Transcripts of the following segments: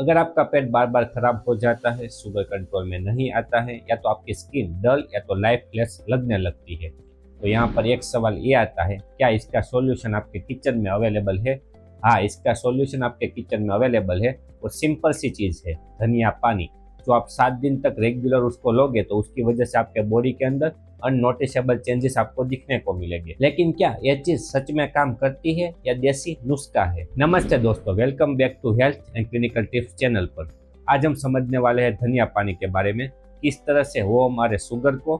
अगर आपका पेट बार बार खराब हो जाता है, शुगर कंट्रोल में नहीं आता है, या तो आपकी स्किन डल या तो लाइफलेस लगने लगती है, तो यहाँ पर एक सवाल ये आता है, क्या इसका सॉल्यूशन आपके किचन में अवेलेबल है? हाँ, इसका सॉल्यूशन आपके किचन में अवेलेबल है। और सिंपल सी चीज़ है, धनिया पानी। जो आप 7 दिन तक रेगुलर उसको लोगे तो उसकी वजह से आपके बॉडी के अंदर अननोटिसेबल चेंजेस आपको दिखने को मिलेंगे। लेकिन क्या यह चीज सच में काम करती है या देसी नुस्खा है? नमस्ते दोस्तों, welcome back to health and clinical tips channel पर। आज हम समझने वाले हैं धनिया पानी के बारे में, किस तरह से वो हमारे शुगर को,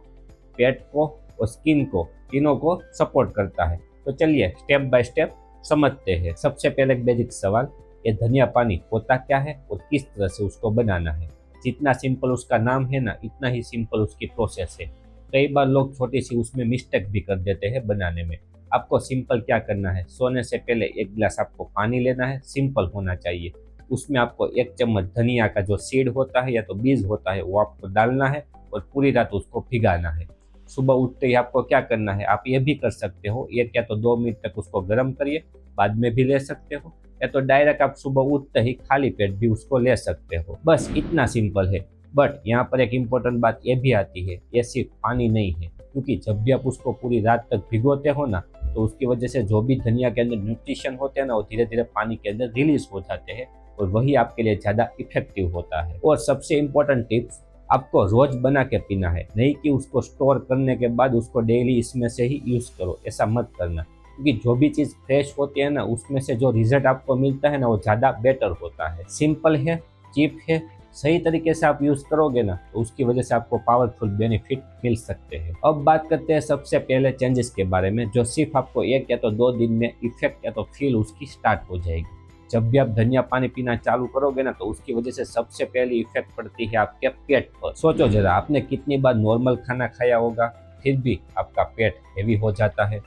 पेट को और स्किन को, तीनों को सपोर्ट करता है। तो चलिए स्टेप बाय स्टेप समझते हैं। सबसे पहले एक बेसिक सवाल, ये धनिया पानी होता क्या है और किस तरह से उसको बनाना है? जितना सिंपल उसका नाम है ना, इतना ही सिंपल उसकी प्रोसेस है। कई बार लोग छोटी सी उसमें मिस्टेक भी कर देते हैं बनाने में। आपको सिंपल क्या करना है, सोने से पहले एक गिलास आपको पानी लेना है, सिंपल होना चाहिए। उसमें आपको 1 चम्मच धनिया का जो सीड होता है या तो बीज होता है वो आपको डालना है और पूरी रात उसको भिगाना है। सुबह उठते ही आपको क्या करना है, आप ये भी कर सकते हो, 1 या तो 2 मिनट तक उसको गर्म करिए, बाद में भी ले सकते हो, या तो डायरेक्ट आप सुबह उठते ही खाली पेट भी उसको ले सकते हो। बस इतना सिंपल है। बट यहाँ पर एक इम्पोर्टेंट बात ये भी आती है, ये सिर्फ पानी नहीं है, क्योंकि जब भी आप उसको पूरी रात तक भिगोते हो ना, तो उसकी वजह से जो भी धनिया के अंदर न्यूट्रिशन होते हैं ना, वो धीरे धीरे पानी के अंदर रिलीज हो जाते हैं और वही आपके लिए ज़्यादा इफेक्टिव होता है। और सबसे इम्पोर्टेंट टिप्स, आपको रोज बना के पीना है, नहीं कि उसको स्टोर करने के बाद उसको डेली इसमें से ही यूज करो, ऐसा मत करना। क्योंकि जो भी चीज़ फ्रेश होती है ना, उसमें से जो रिजल्ट आपको मिलता है ना, वो ज़्यादा बेटर होता है। सिंपल है, चीप है, सही तरीके से आप यूज करोगे ना, तो उसकी वजह से आपको पावरफुल बेनिफिट मिल सकते हैं। अब बात करते हैं सबसे पहले चेंजेस के बारे में, जो सिर्फ आपको 1 या तो 2 दिन में इफेक्ट या तो फील उसकी स्टार्ट हो जाएगी। जब भी आप धनिया पानी पीना चालू करोगे ना, तो उसकी वजह से सबसे पहले इफेक्ट पड़ती है आपके पेट पर। सोचो जरा, आपने कितनी बार नॉर्मल खाना खाया होगा, फिर भी आपका पेट हेवी हो जाता है।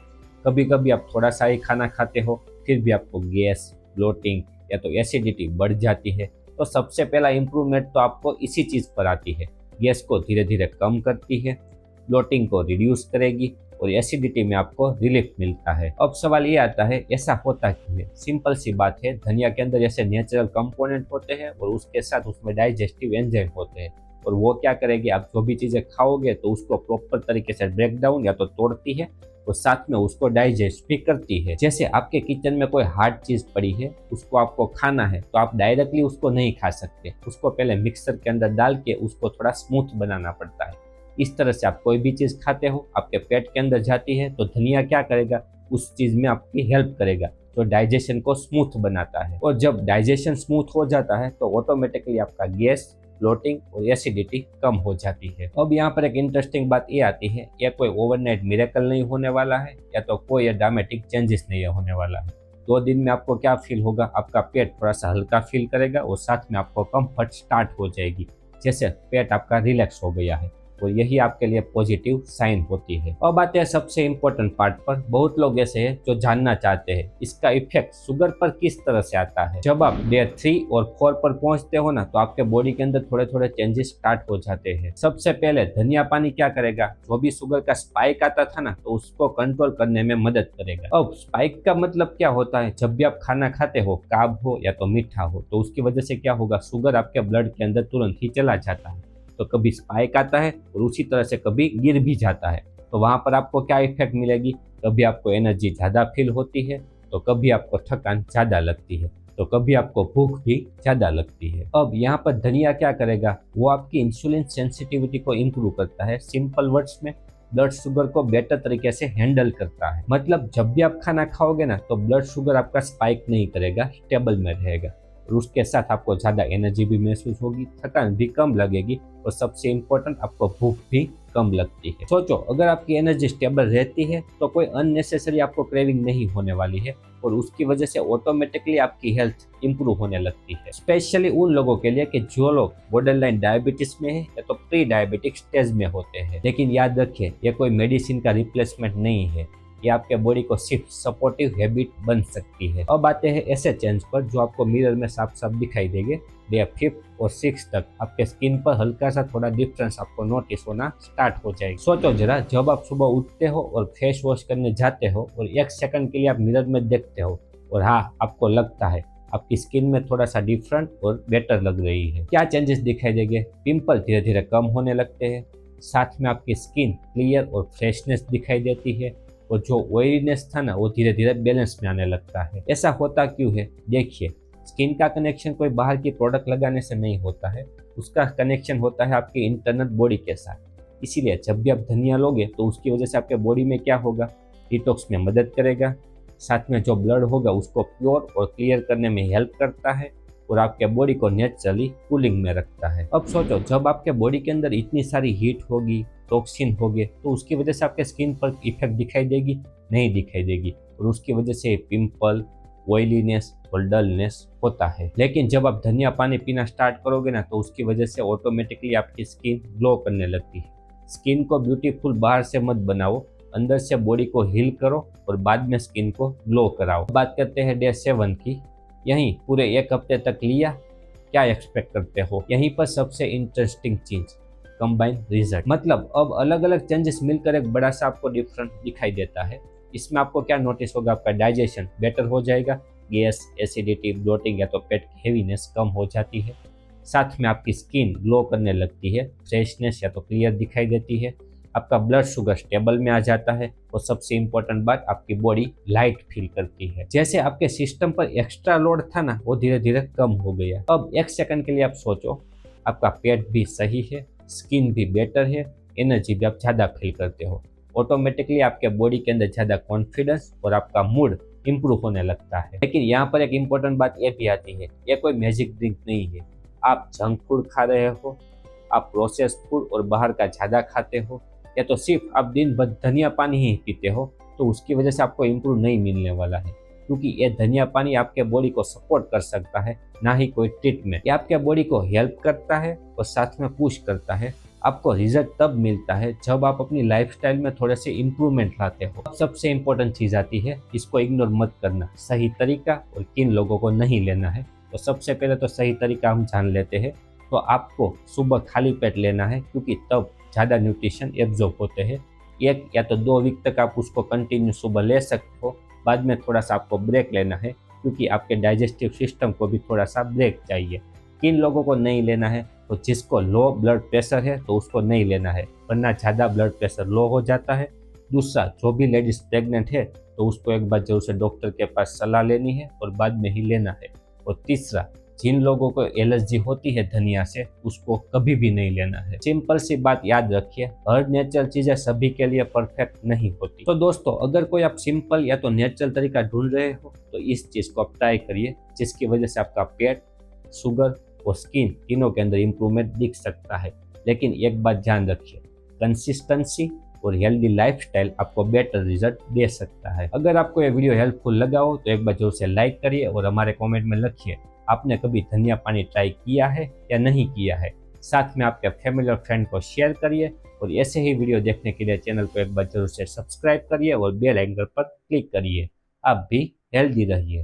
कभी कभी आप थोड़ा सा ही खाना खाते हो, फिर भी आपको गैस, ब्लोटिंग या तो एसिडिटी बढ़ जाती है। तो सबसे पहला इम्प्रूवमेंट तो आपको इसी चीज़ पर आती है। गैस को धीरे धीरे कम करती है, ब्लोटिंग को रिड्यूस करेगी और एसिडिटी में आपको रिलीफ मिलता है। अब सवाल ये आता है, ऐसा होता क्यों है? सिंपल सी बात है, धनिया के अंदर ऐसे नेचुरल कंपोनेंट होते हैं और उसके साथ उसमें डाइजेस्टिव एंजाइम होते हैं, और वो क्या करेगी, आप जो भी चीज़ें खाओगे तो उसको प्रॉपर तरीके से ब्रेक डाउन या तो तोड़ती है और साथ में उसको डाइजेस्ट भी करती है। जैसे आपके किचन में कोई हार्ड चीज पड़ी है, उसको आपको खाना है, तो आप डायरेक्टली उसको नहीं खा सकते, उसको पहले मिक्सर के अंदर डाल के उसको थोड़ा स्मूथ बनाना पड़ता है। इस तरह से आप कोई भी चीज खाते हो, आपके पेट के अंदर जाती है, तो धनिया क्या करेगा, उस चीज में आपकी हेल्प करेगा, जो डाइजेशन को स्मूथ बनाता है। और जब डाइजेशन स्मूथ हो जाता है तो ऑटोमेटिकली आपका गैस, ब्लोटिंग और एसिडिटी कम हो जाती है। अब यहाँ पर एक इंटरेस्टिंग बात ये आती है, यह कोई ओवरनाइट मिरेकल नहीं होने वाला है, या तो कोई ड्रामेटिक चेंजेस नहीं होने वाला है। 2 दिन में आपको क्या फील होगा, आपका पेट थोड़ा सा हल्का फील करेगा और साथ में आपको कंफर्ट स्टार्ट हो जाएगी, जैसे पेट आपका रिलैक्स हो गया है, और यही आपके लिए पॉजिटिव साइन होती है। अब आते हैं सबसे इम्पोर्टेंट पार्ट पर। बहुत लोग ऐसे हैं जो जानना चाहते हैं इसका इफेक्ट शुगर पर किस तरह से आता है। जब आप डे 3 और 4 पर पहुंचते हो ना, तो आपके बॉडी के अंदर थोड़े थोड़े चेंजेस स्टार्ट हो जाते हैं। सबसे पहले धनिया पानी क्या करेगा, जो भी शुगर का स्पाइक आता था ना, तो उसको कंट्रोल करने में मदद करेगा। अब स्पाइक का मतलब क्या होता है, जब भी आप खाना खाते हो, कार्ब हो या तो मीठा हो, तो उसकी वजह से क्या होगा, शुगर आपके ब्लड के अंदर तुरंत ही चला जाता है। तो कभी स्पाइक आता है और उसी तरह से कभी गिर भी जाता है। तो वहां पर आपको क्या इफेक्ट मिलेगी, कभी आपको एनर्जी ज़्यादा फील होती है, तो कभी आपको थकान ज़्यादा लगती है, तो कभी आपको भूख भी ज़्यादा लगती है। अब यहाँ पर धनिया क्या करेगा, वो आपकी इंसुलिन सेंसिटिविटी को इम्प्रूव करता है। सिंपल वर्ड्स में, ब्लड शुगर को बेटर तरीके से हैंडल करता है। मतलब जब भी आप खाना खाओगे ना, तो ब्लड शुगर आपका स्पाइक नहीं करेगा, स्टेबल में रहेगा, और उसके साथ आपको ज़्यादा एनर्जी भी महसूस होगी, थकान भी कम लगेगी, और सबसे इम्पोर्टेंट आपको भूख भी कम लगती है। सोचो, अगर आपकी एनर्जी स्टेबल रहती है तो कोई अननेसेसरी आपको क्रेविंग नहीं होने वाली है, और उसकी वजह से ऑटोमेटिकली आपकी हेल्थ इंप्रूव होने लगती है। स्पेशली उन लोगों के लिए कि जो लोग बॉर्डरलाइन डायबिटीज में है या तो प्री डायबिटिक स्टेज में होते हैं। लेकिन याद रखिए, ये कोई मेडिसिन का रिप्लेसमेंट नहीं है, ये आपके बॉडी को सिर्फ सपोर्टिव हैबिट बन सकती है। अब आते हैं ऐसे चेंज पर जो आपको मिरर में साफ साफ दिखाई देंगे। डे 5 और 6 तक आपके स्किन पर हल्का सा थोड़ा डिफरेंस आपको नोटिस होना स्टार्ट हो जाएगा। सोचो जरा, जब आप सुबह उठते हो और फेस वॉश करने जाते हो और 1 सेकंड के लिए आप मिरर में देखते हो, और हाँ, आपको लगता है आपकी स्किन में थोड़ा सा डिफरेंट और बेटर लग रही है। क्या चेंजेस दिखाई देंगे? पिंपल धीरे धीरे कम होने लगते हैं, साथ में आपकी स्किन क्लियर और फ्रेशनेस दिखाई देती है, और जो ऑयलीनेस था ना वो धीरे धीरे बैलेंस में आने लगता है। ऐसा होता क्यों है? देखिए, स्किन का कनेक्शन कोई बाहर की प्रोडक्ट लगाने से नहीं होता है, उसका कनेक्शन होता है आपके इंटरनल बॉडी के साथ। इसीलिए जब भी आप धनिया लोगे तो उसकी वजह से आपके बॉडी में क्या होगा? डिटॉक्स में मदद करेगा, साथ में जो ब्लड होगा उसको प्योर और क्लियर करने में हेल्प करता है, और आपके बॉडी को नेचुरली कूलिंग में रखता है। अब सोचो, जब आपके बॉडी के अंदर इतनी सारी हीट होगी, टॉक्सिन होगे, तो उसकी वजह से आपके स्किन पर इफेक्ट दिखाई देगी? नहीं दिखाई देगी, और उसकी वजह से पिंपल, ऑयलीनेस और डलनेस होता है। लेकिन जब आप धनिया पानी पीना स्टार्ट करोगे ना, तो उसकी वजह से ऑटोमेटिकली आपकी स्किन ग्लो करने लगती है। स्किन को ब्यूटीफुल बाहर से मत बनाओ, अंदर से बॉडी को हील करो और बाद में स्किन को ग्लो कराओ। बात करते हैं डे 7 की। यहीं पूरे 1 हफ्ते तक लिया, क्या एक्सपेक्ट करते हो? यहीं पर सबसे इंटरेस्टिंग चीज, कंबाइन रिजल्ट। मतलब अब अलग अलग चेंजेस मिलकर एक बड़ा सा आपको डिफरेंट दिखाई देता है। इसमें आपको क्या नोटिस होगा? आपका डाइजेशन बेटर हो जाएगा, गैस, एसिडिटी, ब्लोटिंग या तो पेट की हेवीनेस कम हो जाती है, साथ में आपकी स्किन ग्लो करने लगती है, फ्रेशनेस या तो क्लियर दिखाई देती है, आपका ब्लड शुगर स्टेबल में आ जाता है, और सबसे इम्पोर्टेंट बात, आपकी बॉडी लाइट फील करती है। जैसे आपके सिस्टम पर एक्स्ट्रा लोड था ना, वो धीरे धीरे कम हो गया। अब 1 सेकंड के लिए आप सोचो, आपका पेट भी सही है, स्किन भी बेटर है, एनर्जी भी आप ज़्यादा फील करते हो, ऑटोमेटिकली आपके बॉडी के अंदर ज़्यादा कॉन्फिडेंस और आपका मूड इंप्रूव होने लगता है। लेकिन यहाँ पर एक इम्पोर्टेंट बात ये भी आती है, ये कोई मैजिक ड्रिंक नहीं है। आप जंक फूड खा रहे हो, आप प्रोसेस फूड और बाहर का ज़्यादा खाते हो, या तो सिर्फ आप दिन भर धनिया पानी ही पीते हो, तो उसकी वजह से आपको इम्प्रूव नहीं मिलने वाला है। क्योंकि ये धनिया पानी आपके बॉडी को सपोर्ट कर सकता है, ना ही कोई ट्रीटमेंट। ये आपके बॉडी को हेल्प करता है और साथ में पुश करता है। आपको रिजल्ट तब मिलता है जब आप अपनी लाइफस्टाइल में थोड़े से इम्प्रूवमेंट लाते हो। अब सबसे इम्पोर्टेंट चीज़ आती है, इसको इग्नोर मत करना, सही तरीका और किन लोगों को नहीं लेना है। तो सबसे पहले तो सही तरीका हम जान लेते हैं। तो आपको सुबह खाली पेट लेना है, क्योंकि तब ज़्यादा न्यूट्रिशन एब्जॉर्ब होते हैं। 1 या तो 2 वीक तक आप उसको कंटिन्यू सुबह ले सकते हो, बाद में थोड़ा सा आपको ब्रेक लेना है, क्योंकि आपके डाइजेस्टिव सिस्टम को भी थोड़ा सा ब्रेक चाहिए। किन लोगों को नहीं लेना है? तो जिसको लो ब्लड प्रेशर है तो उसको नहीं लेना है, वरना ज़्यादा ब्लड प्रेशर लो हो जाता है। दूसरा, जो भी लेडीज प्रेग्नेंट है तो उसको एक बार जरूर से डॉक्टर के पास सलाह लेनी है और बाद में ही लेना है। और तीसरा, जिन लोगों को एलर्जी होती है धनिया से, उसको कभी भी नहीं लेना है। सिंपल सी बात याद रखिए, हर नेचुरल चीजें सभी के लिए परफेक्ट नहीं होती। तो दोस्तों, अगर कोई आप सिंपल या तो नेचुरल तरीका ढूंढ रहे हो तो इस चीज को आप ट्राई करिए, जिसकी वजह से आपका पेट, शुगर और स्किन तीनों के अंदर इंप्रूवमेंट दिख सकता है। लेकिन एक बात ध्यान रखिए, कंसिस्टेंसी और हेल्दी लाइफस्टाइल आपको बेटर रिजल्ट दे सकता है। अगर आपको ये वीडियो हेल्पफुल लगा हो तो एक बार जरूर से लाइक करिए और हमारे कमेंट में लिखिए आपने कभी धनिया पानी ट्राई किया है या नहीं किया है। साथ में आपके फैमिली और फ्रेंड को शेयर करिए, और ऐसे ही वीडियो देखने के लिए चैनल को एक बार जरूर से सब्सक्राइब करिए और बेल आइकन पर क्लिक करिए। आप भी हेल्दी रहिए।